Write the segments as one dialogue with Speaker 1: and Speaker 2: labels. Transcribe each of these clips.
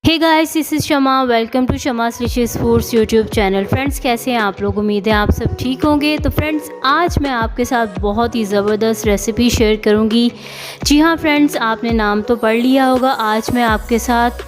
Speaker 1: Hey guys, this is Shama. Welcome to Shama's dishes foods YouTube channel. Friends, कैसे हैं आप लोग? उम्मीद है आप सब ठीक होंगे। तो फ्रेंड्स, आज मैं आपके साथ बहुत ही ज़बरदस्त रेसिपी शेयर करूंगी। जी हाँ फ्रेंड्स, आपने नाम तो पढ़ लिया होगा। आज मैं आपके साथ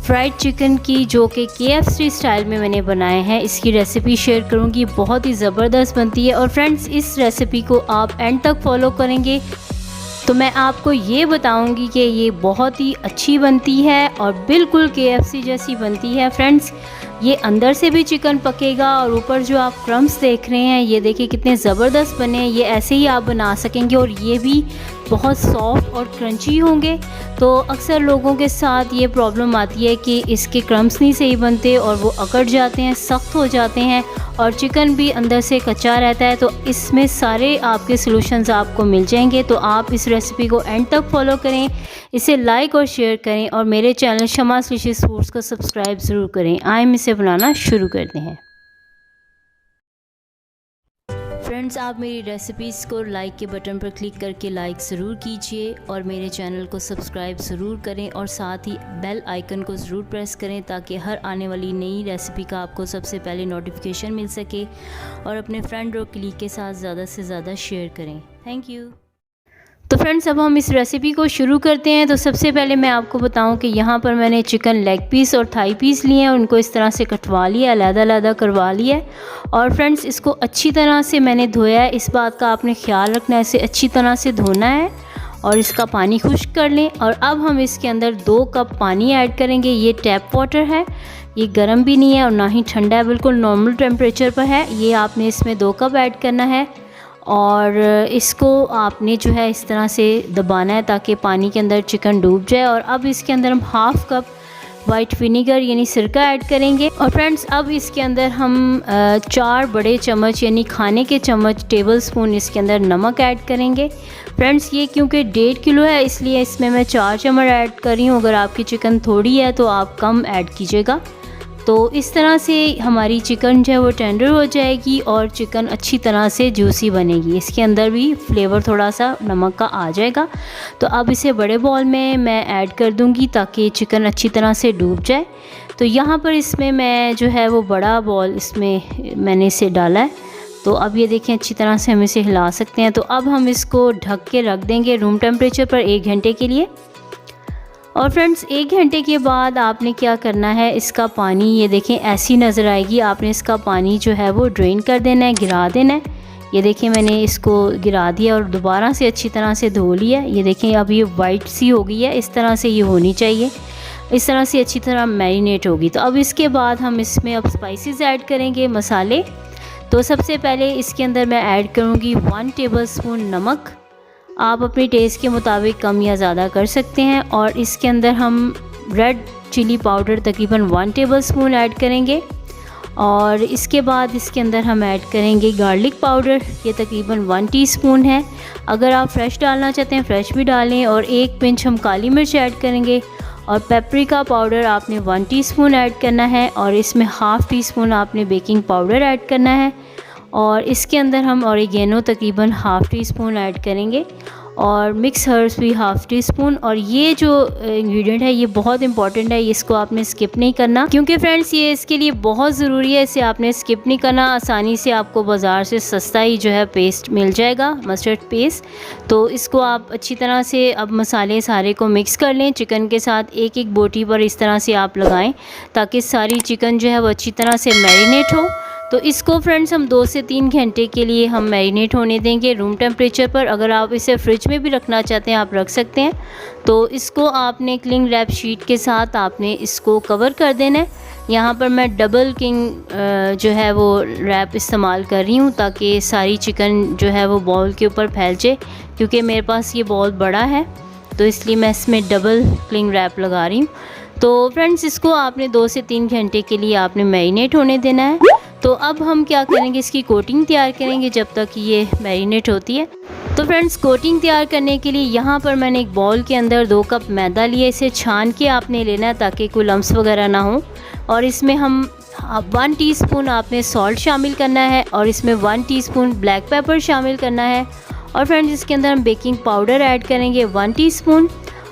Speaker 1: फ्राइड चिकन की, जो कि KFC स्टाइल में मैंने बनाए हैं, इसकी रेसिपी शेयर करूंगी। बहुत ही ज़बरदस्त बनती है। और फ्रेंड्स, इस रेसिपी को आप एंड तक फॉलो करेंगे तो मैं आपको ये बताऊंगी कि ये बहुत ही अच्छी बनती है और बिल्कुल KFC जैसी बनती है। फ्रेंड्स, ये अंदर से भी चिकन पकेगा और ऊपर जो आप क्रम्स देख रहे हैं, ये देखिए कितने ज़बरदस्त बने हैं। ये ऐसे ही आप बना सकेंगे और ये भी बहुत सॉफ्ट और क्रंची होंगे। तो अक्सर लोगों के साथ ये प्रॉब्लम आती है कि इसके क्रम्स नहीं सही बनते और वो अकड़ जाते हैं, सख्त हो जाते हैं और चिकन भी अंदर से कच्चा रहता है। तो इसमें सारे आपके सॉल्यूशंस आपको मिल जाएंगे। तो आप इस रेसिपी को एंड तक फॉलो करें, इसे लाइक और शेयर करें और मेरे चैनल शमास डिशेस फूड्स को सब्सक्राइब ज़रूर करें। आइए हम इसे बनाना शुरू करते हैं। फ्रेंड्स, आप मेरी रेसिपीज़ को लाइक के बटन पर क्लिक करके लाइक ज़रूर कीजिए और मेरे चैनल को सब्सक्राइब ज़रूर करें और साथ ही बेल आइकन को ज़रूर प्रेस करें ताकि हर आने वाली नई रेसिपी का आपको सबसे पहले नोटिफिकेशन मिल सके। और अपने फ्रेंड और कलीग के साथ ज़्यादा से ज़्यादा शेयर करें। Thank you. तो फ्रेंड्स, अब हम इस रेसिपी को शुरू करते हैं। तो सबसे पहले मैं आपको बताऊं कि यहाँ पर मैंने चिकन लेग पीस और थाई पीस लिए हैं। उनको इस तरह से कटवा लिया, अलग-अलग करवा लिया है। और फ्रेंड्स, इसको अच्छी तरह से मैंने धोया है। इस बात का आपने ख्याल रखना है, इसे अच्छी तरह से धोना है और इसका पानी खुश्क कर लें। और अब हम इसके अंदर 2 कप पानी ऐड करेंगे। ये टैप वाटर है, ये गर्म भी नहीं है और ना ही ठंडा है, बिल्कुल नॉर्मल टेम्परेचर पर है। ये आपने इसमें 2 कप ऐड करना है और इसको आपने जो है इस तरह से दबाना है ताकि पानी के अंदर चिकन डूब जाए। और अब इसके अंदर हम हाफ़ कप वाइट विनीगर यानी सिरका ऐड करेंगे। और फ्रेंड्स, अब इसके अंदर हम 4 बड़े चम्मच यानी खाने के चम्मच टेबल स्पून इसके अंदर नमक ऐड करेंगे। फ्रेंड्स, ये क्योंकि 1.5 किलो है इसलिए इसमें मैं 4 चम्मच ऐड कर रही हूँ। अगर आपकी चिकन थोड़ी है तो आप कम ऐड कीजिएगा। तो इस तरह से हमारी चिकन जो है वो टेंडर हो जाएगी और चिकन अच्छी तरह से जूसी बनेगी। इसके अंदर भी फ्लेवर थोड़ा सा नमक का आ जाएगा। तो अब इसे बड़े बॉल में मैं ऐड कर दूंगी ताकि चिकन अच्छी तरह से डूब जाए। तो यहाँ पर इसमें मैं जो है वो बड़ा बॉल इसमें मैंने इसे डाला है। तो अब ये देखें, अच्छी तरह से हम इसे हिला सकते हैं। तो अब हम इसको ढक के रख देंगे रूम टेम्परेचर पर 1 घंटे के लिए। और फ्रेंड्स, 1 घंटे के बाद आपने क्या करना है, इसका पानी ये देखें ऐसी नज़र आएगी। आपने इसका पानी जो है वो ड्रेन कर देना है, गिरा देना है। ये देखें, मैंने इसको गिरा दिया और दोबारा से अच्छी तरह से धो लिया। ये देखें, अब ये वाइट सी हो गई है। इस तरह से ये होनी चाहिए, इस तरह से अच्छी तरह मैरिनेट होगी। तो अब इसके बाद हम इसमें अब स्पाइसेस ऐड करेंगे, मसाले। तो सबसे पहले इसके अंदर मैं ऐड करूँगी 1 टेबल स्पून नमक। आप अपने टेस्ट के मुताबिक कम या ज़्यादा कर सकते हैं। और इसके अंदर हम रेड चिली पाउडर तकरीबन 1 टेबल स्पून ऐड करेंगे। और इसके बाद इसके अंदर हम ऐड करेंगे गार्लिक पाउडर, ये तकरीबन 1 टीस्पून है। अगर आप फ्रेश डालना चाहते हैं फ्रेश भी डालें। और 1 पिंच हम काली मिर्च ऐड करेंगे। और पेपरिका पाउडर आपने 1 टीस्पून ऐड करना है। और इसमें हाफ़ टीस्पून आपने बेकिंग पाउडर ऐड करना है। और इसके अंदर हम ऑरिगेनो तकरीबन हाफ़ टीस्पून ऐड करेंगे और मिक्स हर्ब्स भी हाफ़ टीस्पून। और ये जो इंग्रेडिएंट है ये बहुत इंपॉर्टेंट है, इसको आपने स्किप नहीं करना क्योंकि फ्रेंड्स ये इसके लिए बहुत ज़रूरी है। इसे आपने स्किप नहीं करना। आसानी से आपको बाज़ार से सस्ता ही जो है पेस्ट मिल जाएगा, मस्टर्ड पेस्ट। तो इसको आप अच्छी तरह से अब मसाले सारे को मिक्स कर लें। चिकन के साथ एक एक बोटी पर इस तरह से आप लगाएं ताकि सारी चिकन जो है वो अच्छी तरह से मैरिनेट हो। तो इसको फ्रेंड्स हम 2 से 3 घंटे के लिए हम मैरिनेट होने देंगे रूम टेम्परेचर पर। अगर आप इसे फ्रिज में भी रखना चाहते हैं आप रख सकते हैं। तो इसको आपने क्लिंग रैप शीट के साथ आपने इसको कवर कर देना है। यहाँ पर मैं डबल किंग जो है वो रैप इस्तेमाल कर रही हूँ ताकि सारी चिकन जो है वो बॉल के ऊपर फैल जाए। क्योंकि मेरे पास ये बॉल बड़ा है तो इसलिए मैं इसमें डबल क्लिंग रैप लगा रही हूँ। तो फ्रेंड्स, इसको आपने 2 से 3 घंटे के लिए आपने मैरिनेट होने देना है। तो अब हम क्या करेंगे, इसकी कोटिंग तैयार करेंगे जब तक ये मैरिनेट होती है। तो फ्रेंड्स, कोटिंग तैयार करने के लिए यहाँ पर मैंने एक बाउल के अंदर 2 कप मैदा लिया। इसे छान के आपने लेना है ताकि कोई लम्स वगैरह ना हो। और इसमें हम 1 टीस्पून आपने सॉल्ट शामिल करना है और इसमें 1 टीस्पून ब्लैक पेपर शामिल करना है। और फ्रेंड्स, इसके अंदर हम बेकिंग पाउडर ऐड करेंगे 1 टीस्पून।